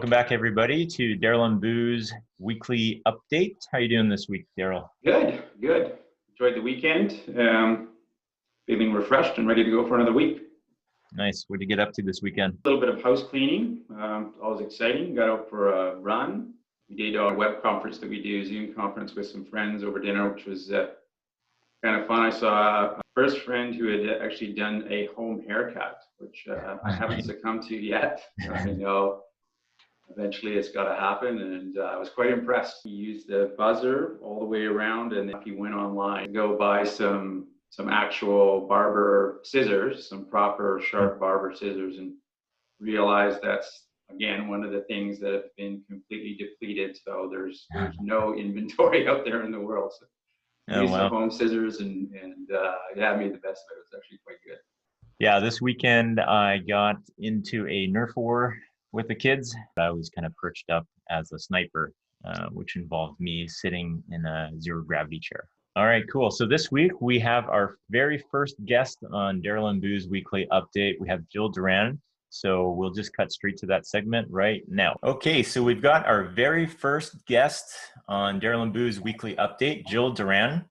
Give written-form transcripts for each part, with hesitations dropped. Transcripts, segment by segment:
Welcome back, everybody, to Daryl and Boo's weekly update. How are you doing this week, Daryl? Good. Enjoyed the weekend. Feeling refreshed and ready to go for another week. Nice. What did you get up to this weekend? A little bit of house cleaning. Always exciting. Got out for a run. We did our web conference that we do, Zoom conference with some friends over dinner, which was kind of fun. I saw a first friend who had actually done a home haircut, which I haven't succumbed to yet. I know eventually it's got to happen, and I was quite impressed. He used the buzzer all the way around, and he went online to go buy some actual barber scissors, some proper sharp barber scissors, and realized that's, again, one of the things that have been completely depleted. So there's no inventory out there in the world. So used some home scissors and I made the best of it. It was actually quite good. Yeah, this weekend I got into a Nerf war with the kids. I was kind of perched up as a sniper, which involved me sitting in a zero gravity chair. All right, cool. So this week we have our very first guest on Daryl and Boo's weekly update. We have Jill Durand. So we'll just cut straight to that segment right now. Okay, so we've got our very first guest on Daryl and Boo's weekly update, Jill Durand.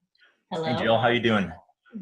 Hello. Hey, Jill, how you doing?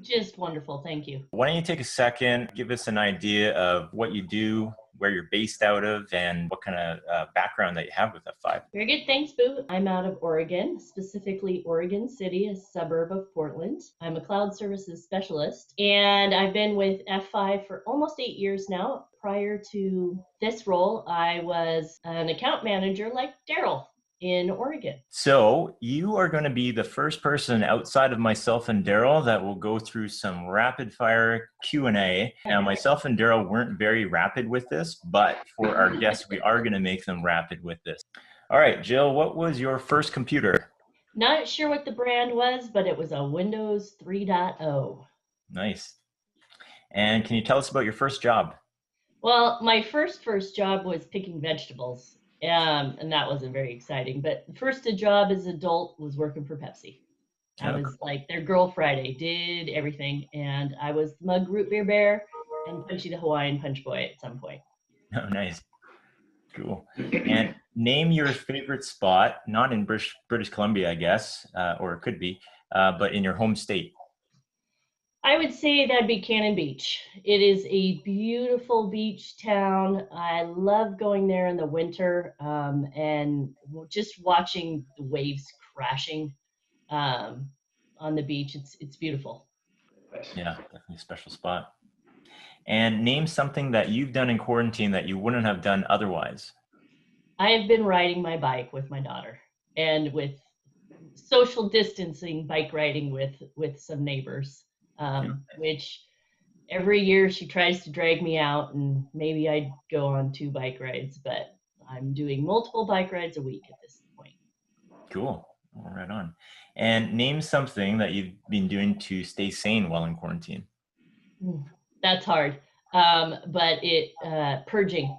Just wonderful, thank you. Why don't you take a second, give us an idea of what you do, where you're based out of, and what kind of background that you have with F5. Very good, thanks, Boo. I'm out of Oregon, specifically Oregon City, a suburb of Portland. I'm a cloud services specialist, and I've been with F5 for almost 8 years now. Prior to this role, I was an account manager like Daryl in Oregon. So you are going to be the first person outside of myself and Daryl that will go through some rapid fire Q&A. Now, myself and Daryl weren't very rapid with this, but for our guests, we are going to make them rapid with this. All right, Jill, what was your first computer? Not sure what the brand was, but it was a Windows 3.0. Nice. And can you tell us about your first job? Well, my first job was picking vegetables. And that wasn't very exciting. But the first job as an adult was working for Pepsi. I was like their Girl Friday, did everything. And I was Mug Root Beer Bear and Punchy the Hawaiian Punch Boy at some point. Oh, nice. Cool. And name your favorite spot, not in British Columbia, I guess, or it could be, but in your home state. I would say that'd be Cannon Beach. It is a beautiful beach town. I love going there in the winter and just watching the waves crashing on the beach. It's beautiful. Yeah, definitely a special spot. And name something that you've done in quarantine that you wouldn't have done otherwise. I have been riding my bike with my daughter and with social distancing bike riding with some neighbors. Which every year she tries to drag me out, and maybe I'd go on 2 bike rides, but I'm doing multiple bike rides a week at this point. Cool. All right on. And name something that you've been doing to stay sane while in quarantine. That's hard. But purging.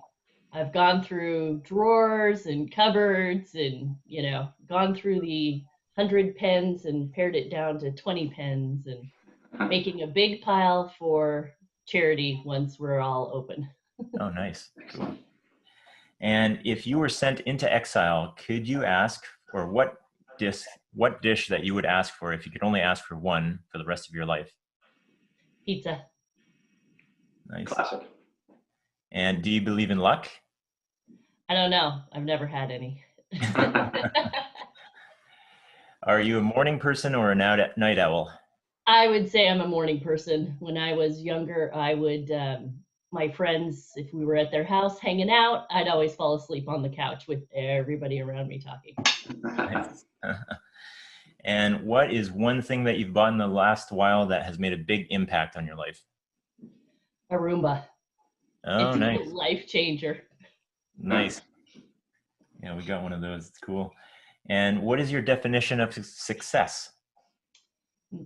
I've gone through drawers and cupboards and, gone through the 100 pens and pared it down to 20 pens and making a big pile for charity once we're all open. Oh, nice. Cool. And if you were sent into exile, could you ask, or what dish that you would ask for if you could only ask for one for the rest of your life? Pizza. Nice. Classic. And do you believe in luck? I don't know. I've never had any. Are you a morning person or a night owl? I would say I'm a morning person. When I was younger, I would, my friends, if we were at their house hanging out, I'd always fall asleep on the couch with everybody around me talking. Nice. And what is one thing that you've bought in the last while that has made a big impact on your life? A Roomba. Oh, it's nice. a life changer. Nice. Yeah, we got one of those. It's cool. And what is your definition of success?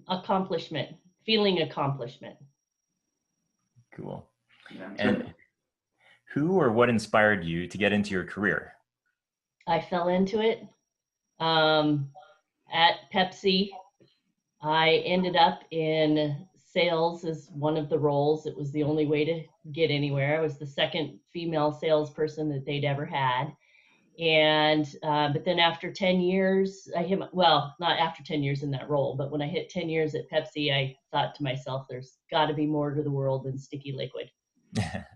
Accomplishment, feeling accomplishment. Cool. Yeah, and who or what inspired you to get into your career? I fell into it at Pepsi. I ended up in sales as one of the roles. It was the only way to get anywhere. I was the second female salesperson that they'd ever had. And but then after 10 years, not after 10 years in that role, but when I hit 10 years at Pepsi, I thought to myself, there's got to be more to the world than sticky liquid.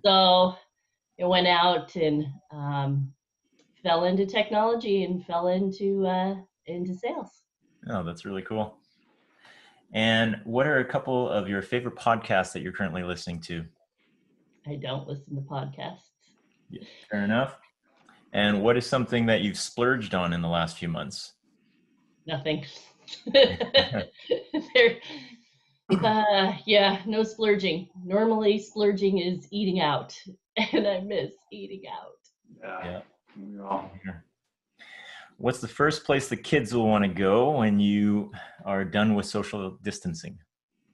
So I went out and fell into technology and fell into sales. Oh, that's really cool. And what are a couple of your favorite podcasts that you're currently listening to? I don't listen to podcasts. Yeah, fair enough. And what is something that you've splurged on in the last few months? Nothing. No splurging. Normally splurging is eating out, and I miss eating out. Yeah. What's the first place the kids will want to go when you are done with social distancing?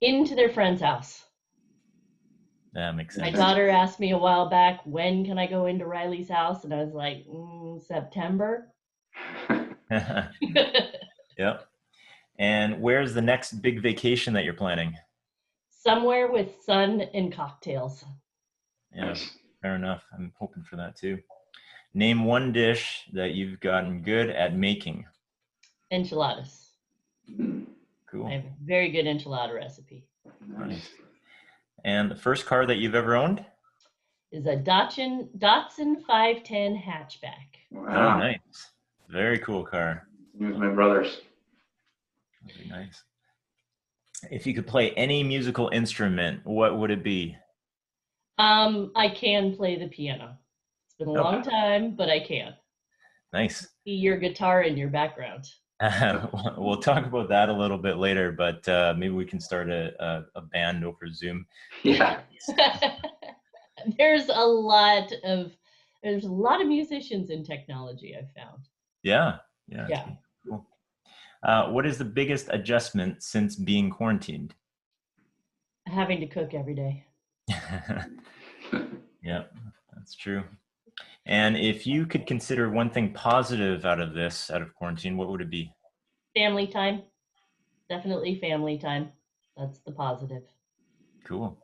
Into their friend's house. That makes sense. My daughter asked me a while back, when can I go into Riley's house? And I was like, September. Yep. And where's the next big vacation that you're planning? Somewhere with sun and cocktails. Yeah, fair enough. I'm hoping for that too. Name one dish that you've gotten good at making. Enchiladas. Cool. I have a very good enchilada recipe. Nice. And the first car that you've ever owned? Is a Datsun 510 hatchback. Wow. Oh, nice. Very cool car. It was my brother's. Very nice. If you could play any musical instrument, what would it be? I can play the piano. It's been a long time, but I can. Nice. See your guitar in your background. We'll talk about that a little bit later, but maybe we can start a band over Zoom. Yeah. There's a lot of musicians in technology, I've found. Yeah. Cool. What is the biggest adjustment since being quarantined? Having to cook every day. Yeah, that's true. And if you could consider one thing positive out of quarantine, what would it be? Family time. Definitely family time. That's the positive. Cool.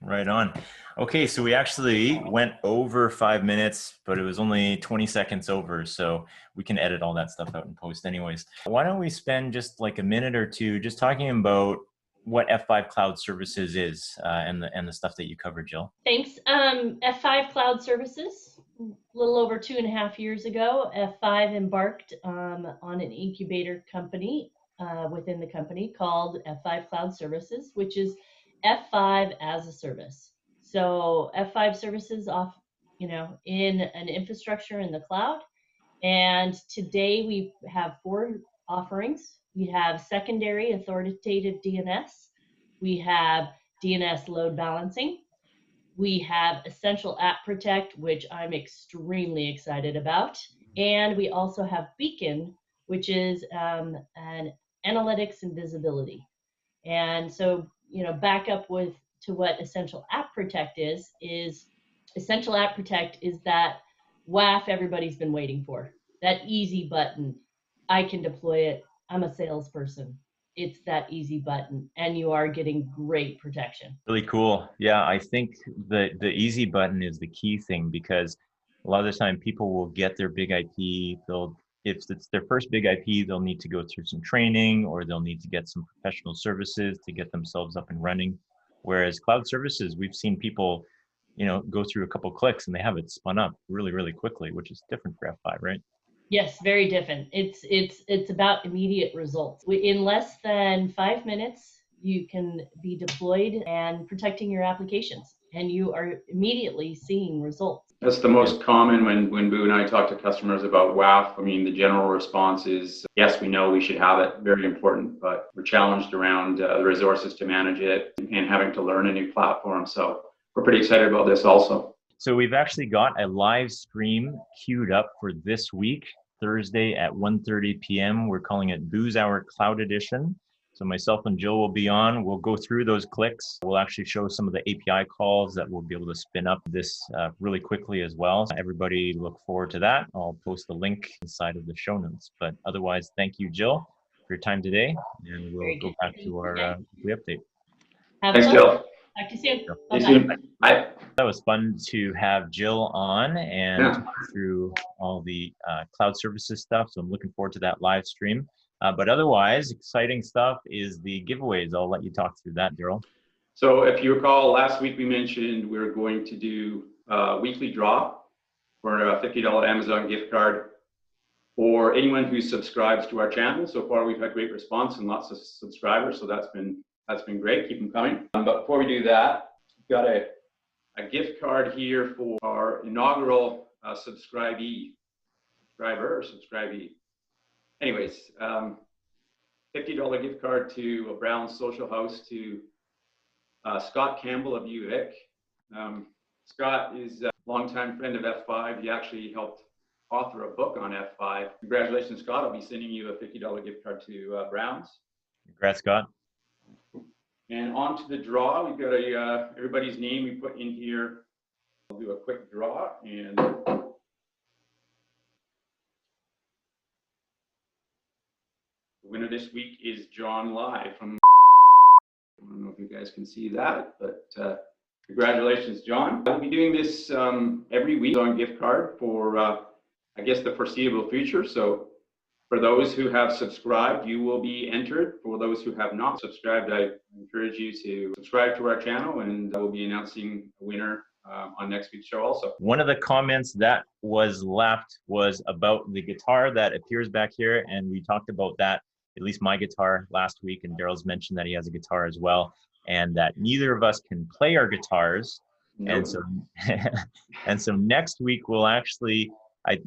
Right on. Okay, so we actually went over 5 minutes, but it was only 20 seconds over, so we can edit all that stuff out in post anyways. Why don't we spend just like a minute or two just talking about what F5 Cloud Services is and the stuff that you covered, Jill. Thanks. F5 Cloud Services, a little over 2.5 years ago, F5 embarked on an incubator company within the company called F5 Cloud Services, which is F5 as a service. So F5 services in an infrastructure in the cloud. And today we have 4 offerings. We have secondary authoritative DNS. We have DNS load balancing. We have Essential App Protect, which I'm extremely excited about. And we also have Beacon, which is an analytics and visibility. And so, back up to what Essential App Protect is Essential App Protect is that WAF everybody's been waiting for. That easy button. I can deploy it. I'm a salesperson. It's that easy button, and you are getting great protection. Really cool. Yeah, I think the easy button is the key thing, because a lot of the time people will get their big IP. If it's their first big IP, they'll need to go through some training, or they'll need to get some professional services to get themselves up and running. Whereas cloud services, we've seen people, go through a couple clicks and they have it spun up really, really quickly, which is different for F5, right? Yes, very different. It's about immediate results. In less than 5 minutes, you can be deployed and protecting your applications, and you are immediately seeing results. That's the most common when Boo and I talk to customers about WAF. I mean, the general response is, yes, we know we should have it, very important, but we're challenged around the resources to manage it and having to learn a new platform. So we're pretty excited about this also. So we've actually got a live stream queued up for this week, Thursday at 1:30 p.m. We're calling it Boo's Hour Cloud Edition. So myself and Jill will be on. We'll go through those clicks. We'll actually show some of the API calls that we'll be able to spin up this really quickly as well. Everybody look forward to that. I'll post the link inside of the show notes. But otherwise, thank you, Jill, for your time today. And we'll go back to our weekly update. Thanks, Jill. Talk to you soon. See Bye-bye. you soon. Bye. That was fun to have Jill on and Yeah. talk through all the cloud services stuff. So I'm looking forward to that live stream. But otherwise, exciting stuff is the giveaways. I'll let you talk through that, Daryl. So if you recall, last week we mentioned we're going to do a weekly draw for a $50 Amazon gift card for anyone who subscribes to our channel. So far, we've had great response and lots of subscribers. So that's been great. Keep them coming. But before we do that, we've got a gift card here for our inaugural subscriber. Anyways, $50 gift card to a Brown Social House to Scott Campbell of UVic. Scott is a longtime friend of F5. He actually helped author a book on F5. Congratulations, Scott. I'll be sending you a $50 gift card to Browns. Congrats, Scott. And on to the draw. We've got everybody's name we put in here. I'll do a quick draw. And the winner this week is John Lai from, I don't know if you guys can see that, but congratulations, John. I'll be doing this every week on gift card for, I guess, the foreseeable future. So for those who have subscribed, you will be entered. For those who have not subscribed, I encourage you to subscribe to our channel, and I will be announcing a winner on next week's show also. One of the comments that was left was about the guitar that appears back here, and we talked about that, at least my guitar last week, and Daryl's mentioned that he has a guitar as well, and that neither of us can play our guitars. Nope. And so next week we'll actually,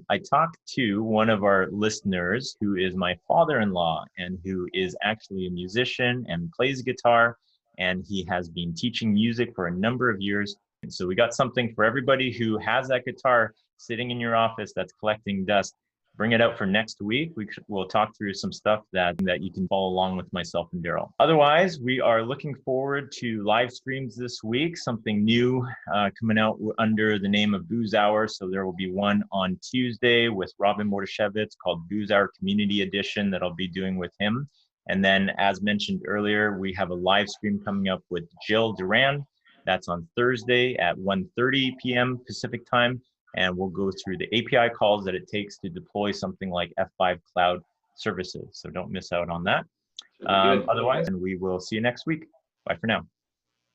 I talked to one of our listeners who is my father-in-law and who is actually a musician and plays guitar, and he has been teaching music for a number of years. And so we got something for everybody who has that guitar sitting in your office that's collecting dust. Bring it out for next week. We'll talk through some stuff that you can follow along with myself and Daryl. Otherwise, we are looking forward to live streams this week, something new coming out under the name of Booze Hour. So there will be one on Tuesday with Mordasiewicz called Booze Hour Community Edition that I'll be doing with him. And then, as mentioned earlier, we have a live stream coming up with Jill Durand. That's on Thursday at 1:30 p.m. Pacific time. And we'll go through the API calls that it takes to deploy something like F5 cloud services. So don't miss out on that. Otherwise, and we will see you next week. Bye for now.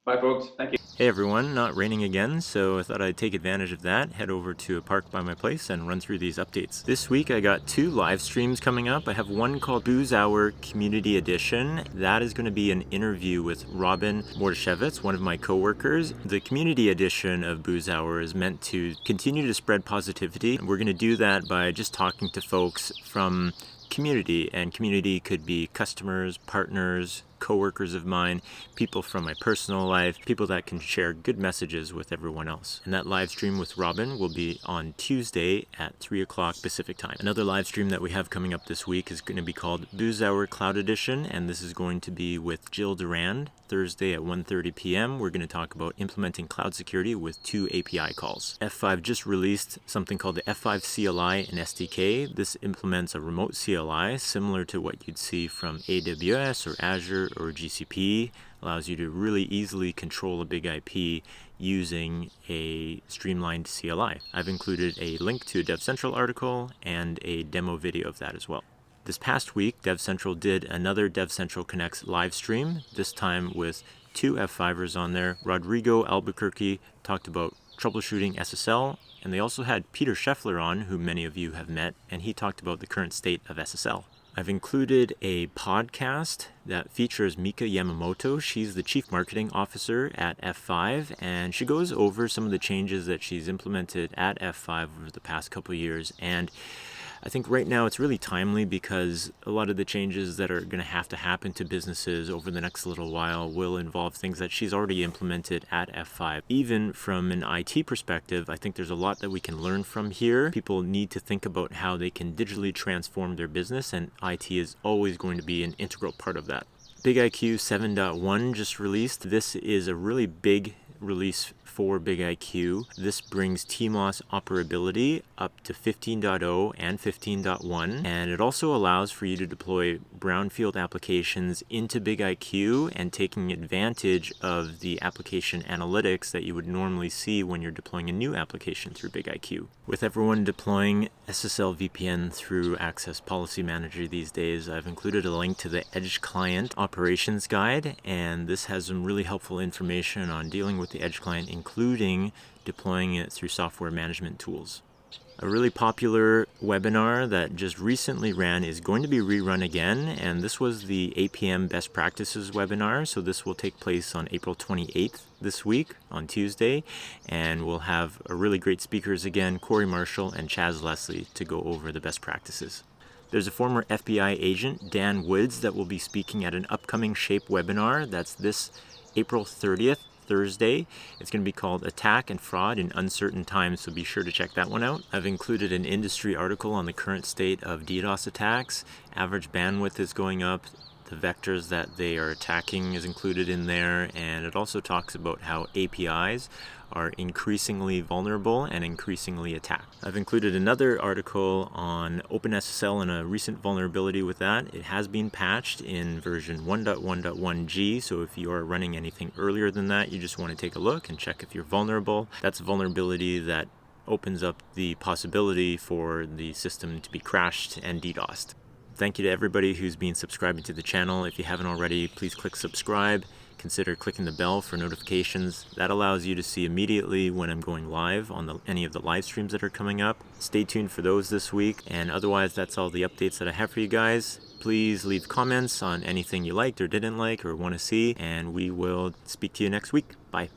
Bye, folks. Thank you. Hey everyone, not raining again, so I thought I'd take advantage of that, head over to a park by my place and run through these updates. This week I got 2 live streams coming up. I have one called Booze Hour Community Edition. That is going to be an interview with Mordasiewicz, one of my coworkers. The Community Edition of Booze Hour is meant to continue to spread positivity. We're going to do that by just talking to folks from community, and community could be customers, partners, co-workers of mine, people from my personal life, people that can share good messages with everyone else. And that live stream with Robin will be on Tuesday at 3 o'clock Pacific time. Another live stream that we have coming up this week is going to be called Booze Hour Cloud Edition, and this is going to be with Jill Durand. Thursday at 1:30 p.m. We're going to talk about implementing cloud security with 2 API calls. F5 just released something called the F5 CLI and SDK. This implements a remote CLI similar to what you'd see from AWS or Azure or GCP. Allows you to really easily control a big IP using a streamlined CLI. I've included a link to a DevCentral article and a demo video of that as well. This past week, DevCentral did another DevCentral Connects live stream, this time with 2 F5ers on there. Rodrigo Albuquerque talked about troubleshooting SSL, and they also had Peter Scheffler on, who many of you have met, and he talked about the current state of SSL. I've included a podcast that features Mika Yamamoto. She's the Chief Marketing Officer at F5, and she goes over some of the changes that she's implemented at F5 over the past couple of years. And I think right now it's really timely because a lot of the changes that are going to happen to businesses over the next little while will involve things that she's already implemented at F5. Even from an IT perspective, I think there's a lot that we can learn from here. People need to think about how they can digitally transform their business, and IT is always going to be an integral part of that. BigIQ 7.1 just released. This is a really big release for BigIQ. This brings TMOS operability up to 15.0 and 15.1, and it also allows for you to deploy brownfield applications into BigIQ and taking advantage of the application analytics that you would normally see when you're deploying a new application through BigIQ. With everyone deploying SSL VPN through Access Policy Manager these days, I've included a link to the Edge Client Operations Guide, and this has some really helpful information on dealing with the Edge Client, including deploying it through software management tools. A really popular webinar that just recently ran is going to be rerun again, and this was the APM Best Practices webinar. So this will take place on April 28th this week on Tuesday, and we'll have a really great speakers again, Corey Marshall and Chaz Leslie, to go over the best practices. There's a former FBI agent, Dan Woods, that will be speaking at an upcoming SHAPE webinar. That's this April 30th. Thursday. It's going to be called Attack and Fraud in Uncertain Times, so be sure to check that one out. I've included an industry article on the current state of DDoS attacks. Average bandwidth is going up. The vectors that they are attacking is included in there, and it also talks about how APIs are increasingly vulnerable and increasingly attacked. I've included another article on OpenSSL and a recent vulnerability with that. It has been patched in version 1.1.1g, so if you are running anything earlier than that, you just want to take a look and check if you're vulnerable. That's a vulnerability that opens up the possibility for the system to be crashed and DDoSed. Thank you to everybody who's been subscribing to the channel. If you haven't already, please click subscribe. Consider clicking the bell for notifications. That allows you to see immediately when I'm going live on any of the live streams that are coming up. Stay tuned for those this week, and otherwise that's all the updates that I have for you guys. Please leave comments on anything you liked or didn't like or want to see, and we will speak to you next week. Bye.